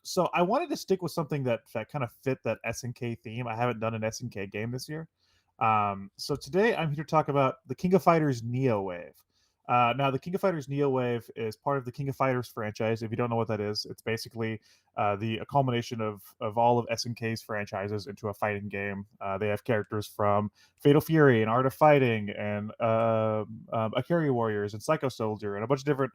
So I wanted to stick with something that kind of fit that SNK theme. I haven't done an SNK game this year. So today I'm here to talk about the King of Fighters NeoWave. Now, the King of Fighters NeoWave is part of the King of Fighters franchise. If you don't know what that is, it's basically the culmination of all of SNK's franchises into a fighting game. They have characters from Fatal Fury and Art of Fighting and Akari Warriors and Psycho Soldier and a bunch of different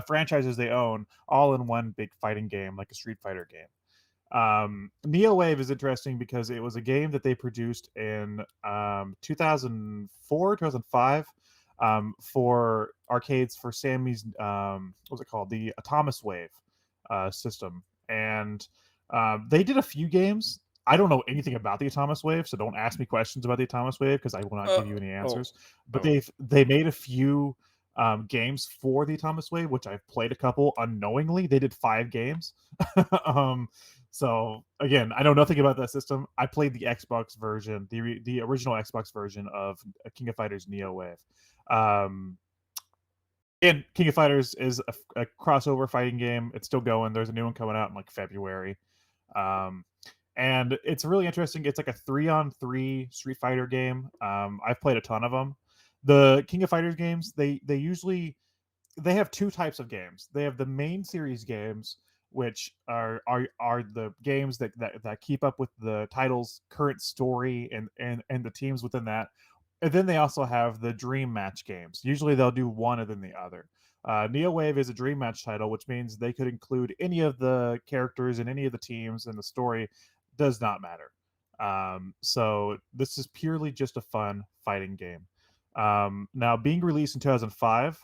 franchises they own, all in one big fighting game, like a Street Fighter game. NeoWave is interesting because it was a game that they produced in 2004, 2005 for arcades for Sammy's, what was it called? The Atomiswave system. And they did a few games. I don't know anything about the Atomiswave, so don't ask me questions about the Atomiswave because I will not give you any answers. But they made a few games for the Atomiswave, which I've played a couple unknowingly. They did 5 games. So again, I know nothing about that system. I played the Xbox version, the original Xbox version of King of Fighters NeoWave. And King of Fighters is a crossover fighting game. It's still going. There's a new one coming out in like February. And it's really interesting. It's like a 3-on-3 Street Fighter game. I've played a ton of them. The King of Fighters games, they have 2 types of games. They have the main series games, which are the games that keep up with the title's current story and the teams within that. And then they also have the dream match games. Usually they'll do one and then the other. NeoWave is a dream match title, which means they could include any of the characters and any of the teams, and the story does not matter. So this is purely just a fun fighting game. Now, being released in 2005,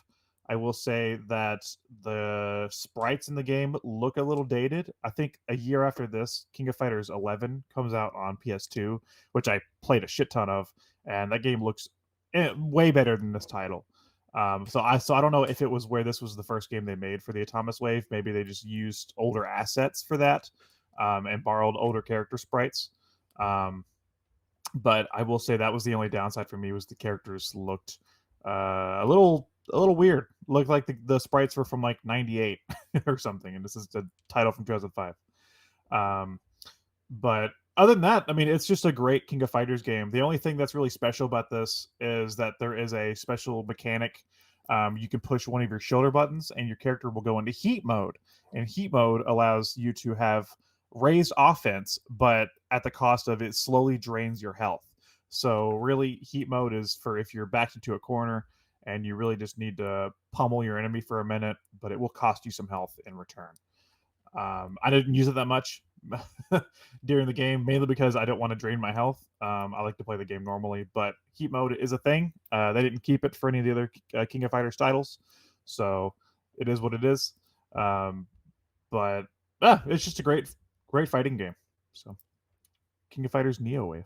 I will say that the sprites in the game look a little dated. I think a year after this, King of Fighters 11 comes out on PS2, which I played a shit ton of, and that game looks way better than this title. So I don't know if it was where this was the first game they made for the Atomiswave. Maybe they just used older assets for that and borrowed older character sprites. But I will say that was the only downside for me, was the characters looked a little weird. Looked like the sprites were from like 98 or something, and this is the title from 2005. But other than that, I mean, it's just a great King of Fighters game. The only thing that's really special about this is that there is a special mechanic. You can push one of your shoulder buttons and your character will go into heat mode. And heat mode allows you to have raised offense, but at the cost of it slowly drains your health. So really, heat mode is for if you're backed into a corner and you really just need to pummel your enemy for a minute, but it will cost you some health in return. I didn't use it that much during the game, mainly because I don't want to drain my health. I like to play the game normally, but heat mode is a thing. They didn't keep it for any of the other King of Fighters titles, so it is what it is. But it's just a great fighting game. So, King of Fighters NeoWave.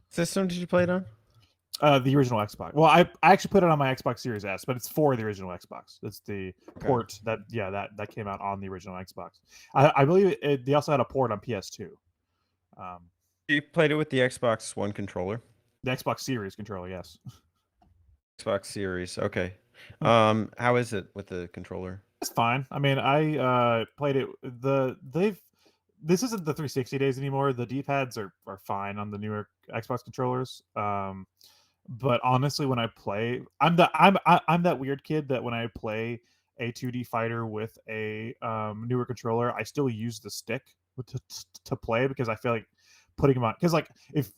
System did you play it on? The original Xbox. Well, I actually put it on my Xbox Series S, but it's for the original Xbox. It's the port that came out on the original Xbox. I believe they also had a port on PS2. You played it with the Xbox One controller? The Xbox Series controller, yes. Xbox Series, okay. How is it with the controller? It's fine. I mean, I played it. This isn't the 360 days anymore. The D-pads are fine on the newer Xbox controllers. But honestly, when I play, I'm that weird kid that when I play a 2D fighter with a newer controller, I still use the stick to play, because I feel like putting them on, because like if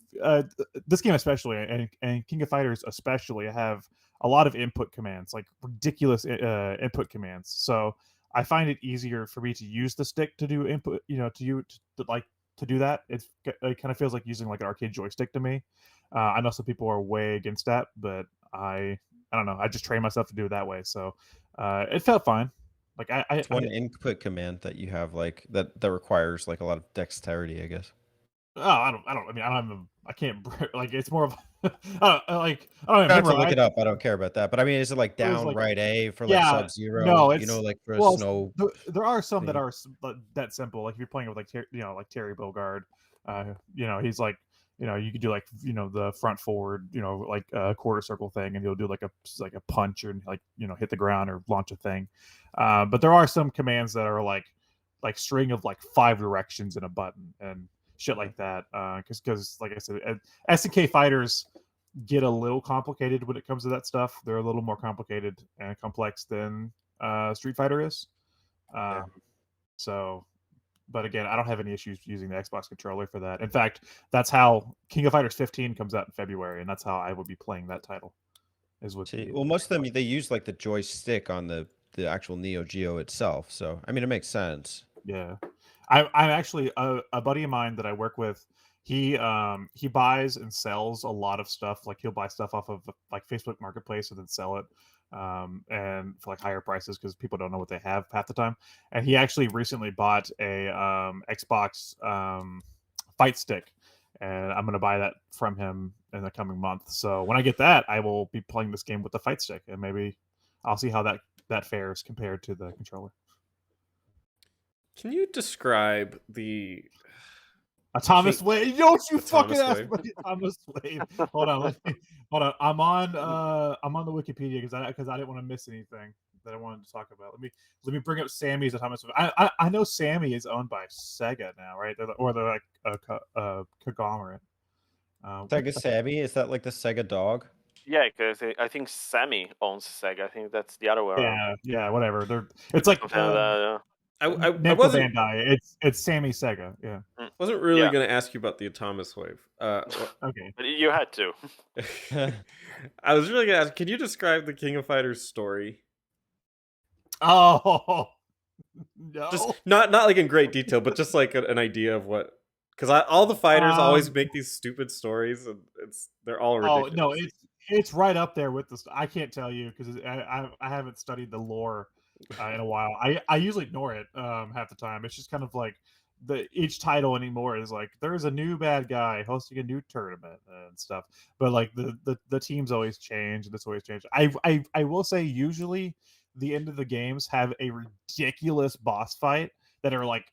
this game especially and King of Fighters especially have a lot of input commands, like ridiculous input commands. So I find it easier for me to use the stick to do input, to do that. It kind of feels like using like an arcade joystick to me. I know some people are way against that, but I don't know. I just train myself to do it that way, so it felt fine. Like it's one input command that you have like that requires like a lot of dexterity, I guess. Oh, I don't. I mean, I can't. Like, it's more of. I don't have to look it up. I don't care about that. But I mean, is it like down right A for like Sub-Zero? No, it's like for snow. There are some that are that simple. Like if you're playing with like Terry Bogard, he's like you could do like the front forward, like a quarter circle thing, and you'll do like a punch or like hit the ground or launch a thing. But there are some commands that are like string of like 5 directions in a button and shit Mhm. like that. Because like I said, SNK fighters get a little complicated when it comes to that stuff. They're a little more complicated and complex than Street Fighter is. Yeah. Um, so but again, I don't have any issues using the Xbox controller for that. In fact, that's how King of Fighters 15 comes out in February, and that's how I would be playing that title is with See, the well, most of them Xbox. they use like the joystick on the actual Neo Geo itself. So I mean, it makes sense. Yeah, I'm actually a buddy of mine that I work with. He buys and sells a lot of stuff. Like he'll buy stuff off of like Facebook Marketplace and then sell it, and for like higher prices because people don't know what they have half the time. And he actually recently bought a Xbox fight stick, and I'm gonna buy that from him in the coming month. So when I get that, I will be playing this game with the fight stick, and maybe I'll see how that fares compared to the controller. Can you describe the King Atomiswave. Don't you fucking ask Atomiswave? me Atomiswave. Hold on, hold on. I'm on the Wikipedia because I didn't want to miss anything that I wanted to talk about. Let me bring up Sammy's Atomiswave. I know Sammy is owned by Sega now, right? They're like a conglomerate. What Sega the Sammy, is that like the Sega dog? Yeah, because I think Sammy owns Sega. I think that's the other way around. yeah, whatever. It's like Something like that. I Namco wasn't Bandai. It's Sammy Sega. Yeah. wasn't really Yeah. going to ask you about the Atomiswave. Okay. But you had to. I was really going to ask, can you describe the King of Fighters story? Oh no. Just not like in great detail, but just like an idea of what. Because all the fighters always make these stupid stories, and they're all ridiculous. Oh no, it's right up there with this. I can't tell you because I haven't studied the lore in a while. I usually ignore it half the time. It's just kind of like each title anymore is like there's a new bad guy hosting a new tournament and stuff. But like the teams always change and this always change. I will say usually the end of the games have a ridiculous boss fight that are like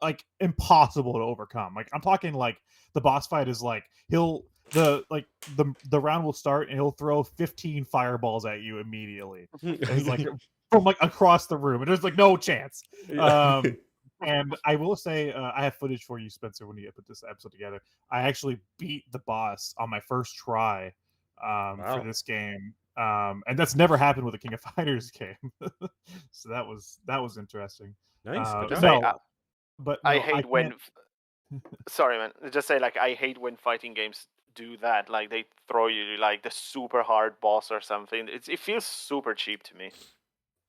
like impossible to overcome. Like I'm talking like the boss fight is like the round will start and he'll throw 15 fireballs at you immediately. It's like from like across the room, and there's like no chance. And I will say, I have footage for you, Spencer, when you put this episode together. I actually beat the boss on my first try for Wow. this game, and that's never happened with a King of Fighters game. So that was interesting. Nice. Good job. Say, No, but I no, hate when. can't. Sorry, man. Just say like I hate when fighting games do that. Like they throw you like the super hard boss or something. It feels super cheap to me.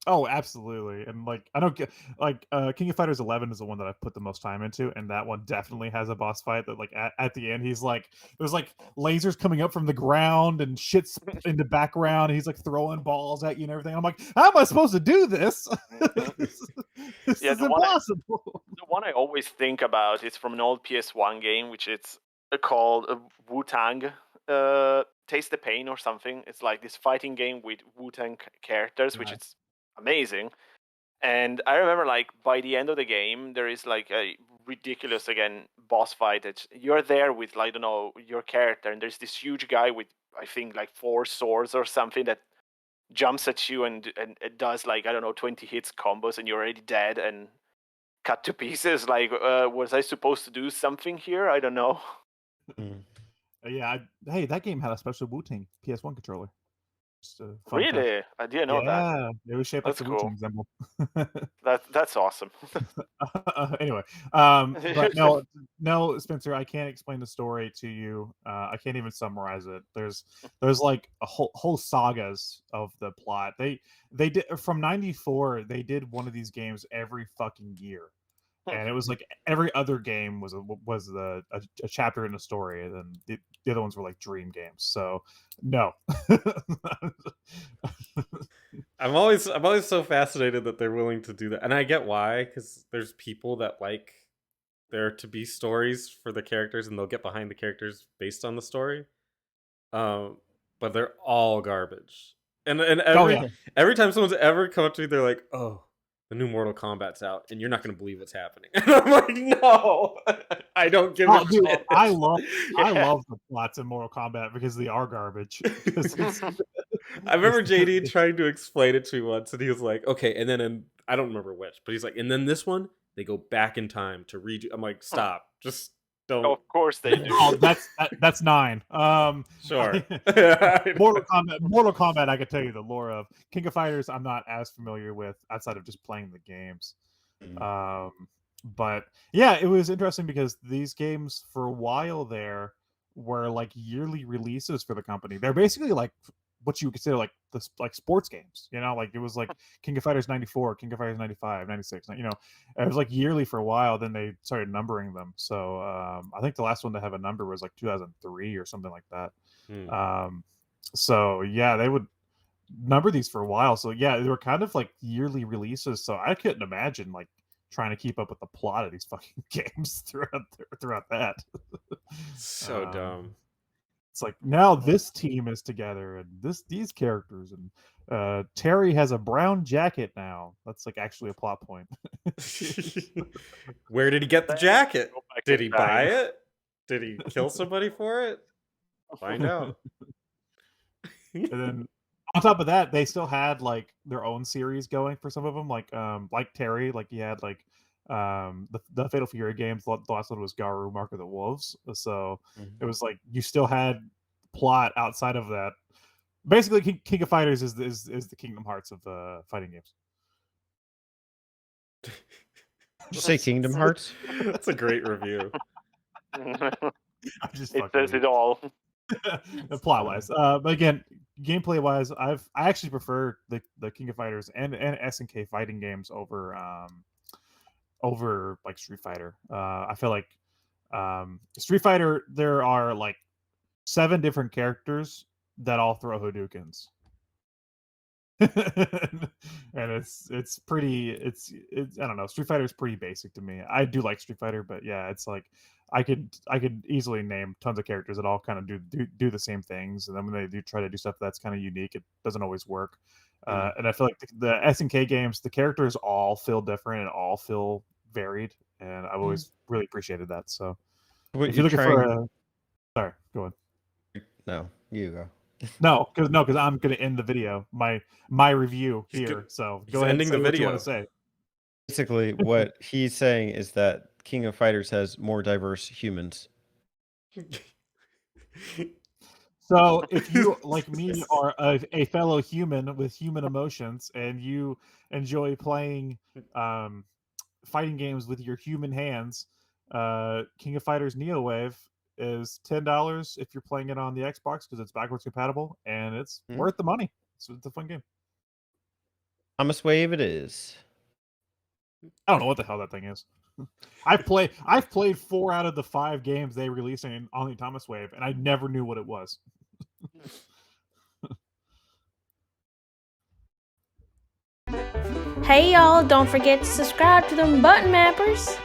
Oh, absolutely. And like I don't get like King of Fighters 11 is the one that I've put the most time into, and that one definitely has a boss fight that like at the end he's like there's like lasers coming up from the ground and shit's in the background, and he's like throwing balls at you and everything. I'm like, how am I supposed to do this? This Yeah, is the one impossible. The one I always think about is from an old PS1 game, which it's called Wu-Tang Taste the Pain or something. It's like this fighting game with Wu-Tang characters, which Nice. is amazing. And I remember, like, by the end of the game, there is like a ridiculous again boss fight. That you're there with, like, I don't know, your character, and there's this huge guy with I think like 4 swords or something that jumps at you and it does like I don't know 20 hits combos, and you're already dead and cut to pieces. Like, was I supposed to do something here? I don't know. Mm. Yeah, hey, that game had a special Wu-Tang PS1 controller. Just a fun fact. Really? I didn't know that. Yeah, it was shaped like That's the cool. Wu-Tang symbol. That's awesome. Anyway, but no, Spencer, I can't explain the story to you. I can't even summarize it. There's like a whole sagas of the plot. They did from '94. They did one of these games every fucking year, and it was like every other game was a chapter in a story, and then the other ones were like dream games. So no. I'm always so fascinated that they're willing to do that, and I get why, because there's people that like there to be stories for the characters, and they'll get behind the characters based on the story. But they're all garbage, and Oh yeah. every time someone's ever come up to me, they're like, "Oh, the new Mortal Kombat's out, and you're not going to believe what's happening. And I'm like, no, I don't give a Dude, shit. I love Yeah. the plots in Mortal Kombat because they are garbage. 'Cause it's- I remember JD trying to explain it to me once, and he was like, okay, and then I don't remember which, but he's like, and then this one, they go back in time to redo. I'm like, stop, just don't. Of course they do. Oh, that's 9. Sure. Mortal Kombat, I could tell you the lore of. King of Fighters, I'm not as familiar with outside of just playing the games. But yeah, it was interesting because these games for a while there were like yearly releases for the company. They're basically like what you would consider like like sports games, you know, like it was like King of Fighters 94, King of Fighters 95, 96, you know, it was like yearly for a while. Then they started numbering them. So I think the last one to have a number was like 2003 or something like that. So yeah, they would number these for a while. So yeah, they were kind of like yearly releases. So I couldn't imagine like trying to keep up with the plot of these fucking games throughout that. So dumb. It's like now this team is together and these characters and Terry has a brown jacket now. That's like actually a plot point. Where did he get the jacket? Go back Did in he buy time. it? Did he kill somebody for it? Find out. And then on top of that, they still had like their own series going for some of them, like Terry, like he had like the Fatal Fury games. The last one was Garu, Mark of the Wolves. So it was like you still had plot outside of that. Basically, King of Fighters is the Kingdom Hearts of fighting games. Did you say Kingdom Hearts? That's a great review. It says it all. Plot wise, but again, gameplay wise, I actually prefer the King of Fighters and SNK fighting games over like Street Fighter. I feel like Street Fighter, there are like 7 different characters that all throw Hadoukens. And it's pretty it's I don't know, Street Fighter is pretty basic to me. I do like Street Fighter, but yeah, it's like I could easily name tons of characters that all kind of do the same things, and then when they do try to do stuff that's kind of unique, it doesn't always work. And I feel like the SNK games, the characters all feel different and all feel varied, and I've always really appreciated that. So if you're looking for a sorry, go on. No, you go. No, because I'm gonna end the video, my review here. So go ahead and ending say the what you video. want to say. Basically, what he's saying is that King of Fighters has more diverse humans. So if you, like me, are a fellow human with human emotions, and you enjoy playing fighting games with your human hands, King of Fighters NeoWave is $10 if you're playing it on the Xbox because it's backwards compatible, and it's worth the money. It's a fun game. Atomiswave it is. I don't know what the hell that thing is. I've played 4 out of the 5 games they released on the Atomiswave, and I never knew what it was. Hey y'all, don't forget to subscribe to them button mappers.